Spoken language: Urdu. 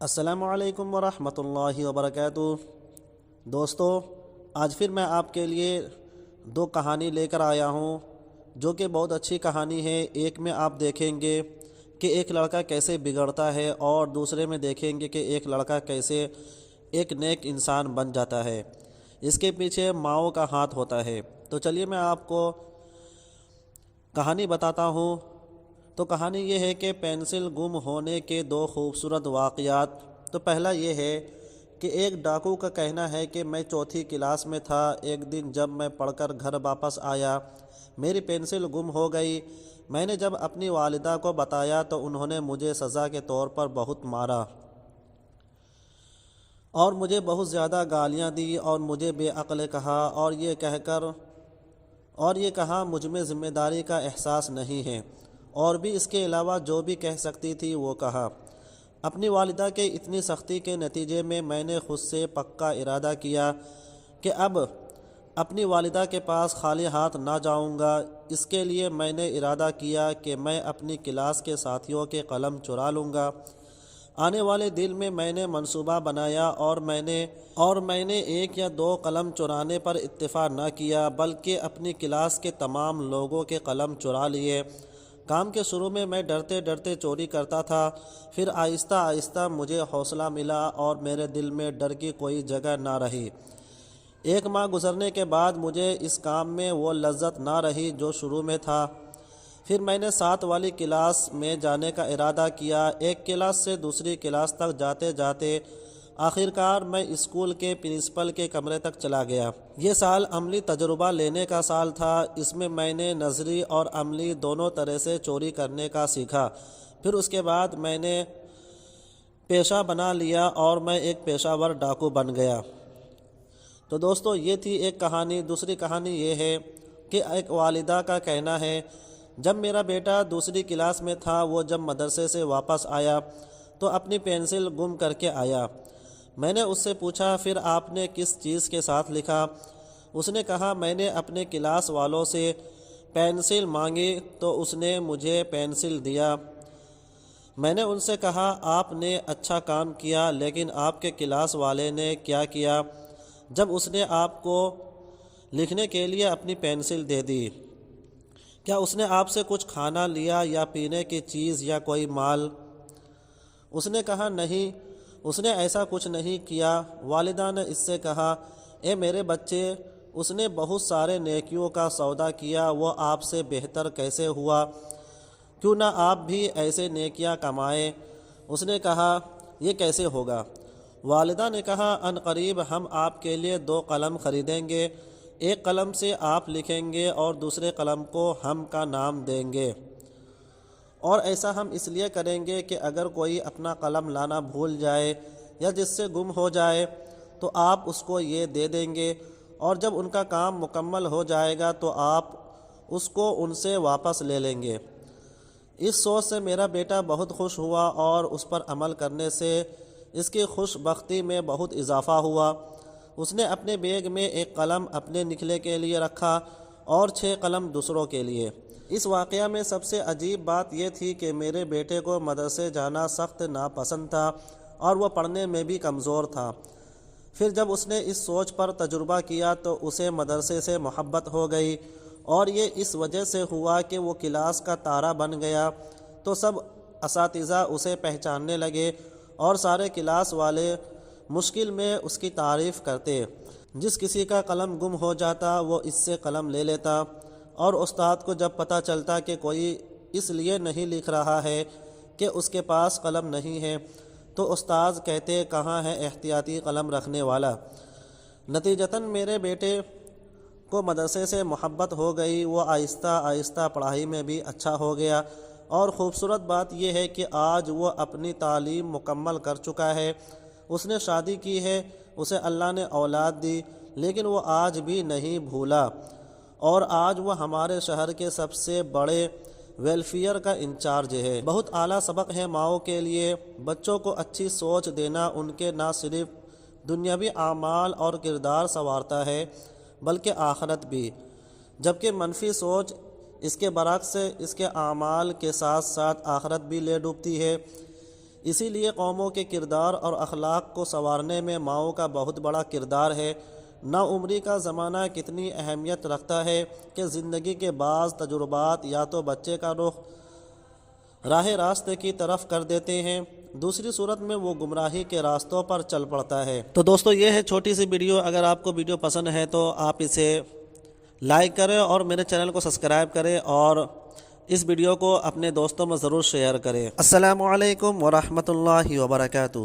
السلام علیکم ورحمۃ اللہ وبرکاتہ۔ دوستو، آج پھر میں آپ کے لیے دو کہانی لے کر آیا ہوں جو کہ بہت اچھی کہانی ہے۔ ایک میں آپ دیکھیں گے کہ ایک لڑکا کیسے بگڑتا ہے اور دوسرے میں دیکھیں گے کہ ایک لڑکا کیسے ایک نیک انسان بن جاتا ہے۔ اس کے پیچھے ماؤں کا ہاتھ ہوتا ہے۔ تو چلیے میں آپ کو کہانی بتاتا ہوں۔ تو کہانی یہ ہے کہ پینسل گم ہونے کے دو خوبصورت واقعات۔ تو پہلا یہ ہے کہ ایک ڈاکو کا کہنا ہے کہ میں چوتھی کلاس میں تھا۔ ایک دن جب میں پڑھ کر گھر واپس آیا، میری پینسل گم ہو گئی۔ میں نے جب اپنی والدہ کو بتایا تو انہوں نے مجھے سزا کے طور پر بہت مارا اور مجھے بہت زیادہ گالیاں دی اور مجھے بے عقل کہا اور یہ کہا مجھ میں ذمہ داری کا احساس نہیں ہے، اور بھی اس کے علاوہ جو بھی کہہ سکتی تھی وہ کہا۔ اپنی والدہ کے اتنی سختی کے نتیجے میں نے خود سے پکا ارادہ کیا کہ اب اپنی والدہ کے پاس خالی ہاتھ نہ جاؤں گا۔ اس کے لیے میں نے ارادہ کیا کہ میں اپنی کلاس کے ساتھیوں کے قلم چرا لوں گا۔ آنے والے دن میں نے منصوبہ بنایا اور میں نے ایک یا دو قلم چرانے پر اتفاق نہ کیا بلکہ اپنی کلاس کے تمام لوگوں کے قلم چرا لیے۔ کام کے شروع میں ڈرتے ڈرتے چوری کرتا تھا، پھر آہستہ آہستہ مجھے حوصلہ ملا اور میرے دل میں ڈر کی کوئی جگہ نہ رہی۔ ایک ماہ گزرنے کے بعد مجھے اس کام میں وہ لذت نہ رہی جو شروع میں تھا۔ پھر میں نے 7 والی کلاس میں جانے کا ارادہ کیا۔ ایک کلاس سے دوسری کلاس تک جاتے جاتے آخرکار میں اسکول کے پرنسپل کے کمرے تک چلا گیا۔ یہ سال عملی تجربہ لینے کا سال تھا۔ اس میں نے نظری اور عملی دونوں طرح سے چوری کرنے کا سیکھا۔ پھر اس کے بعد میں نے پیشہ بنا لیا اور میں ایک پیشہ ور ڈاکو بن گیا۔ تو دوستو، یہ تھی ایک کہانی۔ دوسری کہانی یہ ہے کہ ایک والدہ کا کہنا ہے، جب میرا بیٹا دوسری کلاس میں تھا، وہ جب مدرسے سے واپس آیا تو اپنی پینسل گم کر کے آیا۔ میں نے اس سے پوچھا، پھر آپ نے کس چیز کے ساتھ لکھا؟ اس نے کہا، میں نے اپنے کلاس والوں سے پینسل مانگی تو اس نے مجھے پینسل دیا۔ میں نے ان سے کہا، آپ نے اچھا کام کیا، لیکن آپ کے کلاس والے نے کیا کیا جب اس نے آپ کو لکھنے کے لیے اپنی پینسل دے دی؟ کیا اس نے آپ سے کچھ کھانا لیا یا پینے کی چیز یا کوئی مال؟ اس نے کہا، نہیں، اس نے ایسا کچھ نہیں کیا۔ والدہ نے اس سے کہا، اے میرے بچے، اس نے بہت سارے نیکیوں کا سودا کیا، وہ آپ سے بہتر کیسے ہوا؟ کیوں نہ آپ بھی ایسے نیکیاں کمائیں؟ اس نے کہا، یہ کیسے ہوگا؟ والدہ نے کہا، ان قریب ہم آپ کے لیے 2 قلم خریدیں گے۔ ایک قلم سے آپ لکھیں گے اور دوسرے قلم کو ہم کا نام دیں گے، اور ایسا ہم اس لیے کریں گے کہ اگر کوئی اپنا قلم لانا بھول جائے یا جس سے گم ہو جائے تو آپ اس کو یہ دے دیں گے، اور جب ان کا کام مکمل ہو جائے گا تو آپ اس کو ان سے واپس لے لیں گے۔ اس سوچ سے میرا بیٹا بہت خوش ہوا اور اس پر عمل کرنے سے اس کی خوش بختی میں بہت اضافہ ہوا۔ اس نے اپنے بیگ میں ایک قلم اپنے نکلے کے لیے رکھا اور 6 قلم دوسروں کے لیے۔ اس واقعہ میں سب سے عجیب بات یہ تھی کہ میرے بیٹے کو مدرسے جانا سخت ناپسند تھا اور وہ پڑھنے میں بھی کمزور تھا۔ پھر جب اس نے اس سوچ پر تجربہ کیا تو اسے مدرسے سے محبت ہو گئی، اور یہ اس وجہ سے ہوا کہ وہ کلاس کا تارا بن گیا۔ تو سب اساتذہ اسے پہچاننے لگے اور سارے کلاس والے مشکل میں اس کی تعریف کرتے۔ جس کسی کا قلم گم ہو جاتا وہ اس سے قلم لے لیتا، اور استاد کو جب پتہ چلتا کہ کوئی اس لیے نہیں لکھ رہا ہے کہ اس کے پاس قلم نہیں ہے تو استاد کہتے، کہاں ہے احتیاطی قلم رکھنے والا؟ نتیجتاً میرے بیٹے کو مدرسے سے محبت ہو گئی۔ وہ آہستہ آہستہ پڑھائی میں بھی اچھا ہو گیا، اور خوبصورت بات یہ ہے کہ آج وہ اپنی تعلیم مکمل کر چکا ہے۔ اس نے شادی کی ہے، اسے اللہ نے اولاد دی، لیکن وہ آج بھی نہیں بھولا، اور آج وہ ہمارے شہر کے سب سے بڑے ویلفیئر کا انچارج ہے۔ بہت اعلیٰ سبق ہے ماؤں کے لیے۔ بچوں کو اچھی سوچ دینا ان کے نہ صرف دنیاوی اعمال اور کردار سنوارتا ہے بلکہ آخرت بھی، جبکہ منفی سوچ اس کے برعکس اس کے اعمال کے ساتھ ساتھ آخرت بھی لے ڈوبتی ہے۔ اسی لیے قوموں کے کردار اور اخلاق کو سنوارنے میں ماؤں کا بہت بڑا کردار ہے۔ نوعمری کا زمانہ کتنی اہمیت رکھتا ہے کہ زندگی کے بعض تجربات یا تو بچے کا رخ راہ راستے کی طرف کر دیتے ہیں، دوسری صورت میں وہ گمراہی کے راستوں پر چل پڑتا ہے۔ تو دوستو یہ ہے چھوٹی سی ویڈیو، اگر آپ کو ویڈیو پسند ہے تو آپ اسے لائک کریں اور میرے چینل کو سبسکرائب کریں اور اس ویڈیو کو اپنے دوستوں میں ضرور شیئر کریں۔ السلام علیکم ورحمۃ اللہ وبرکاتہ۔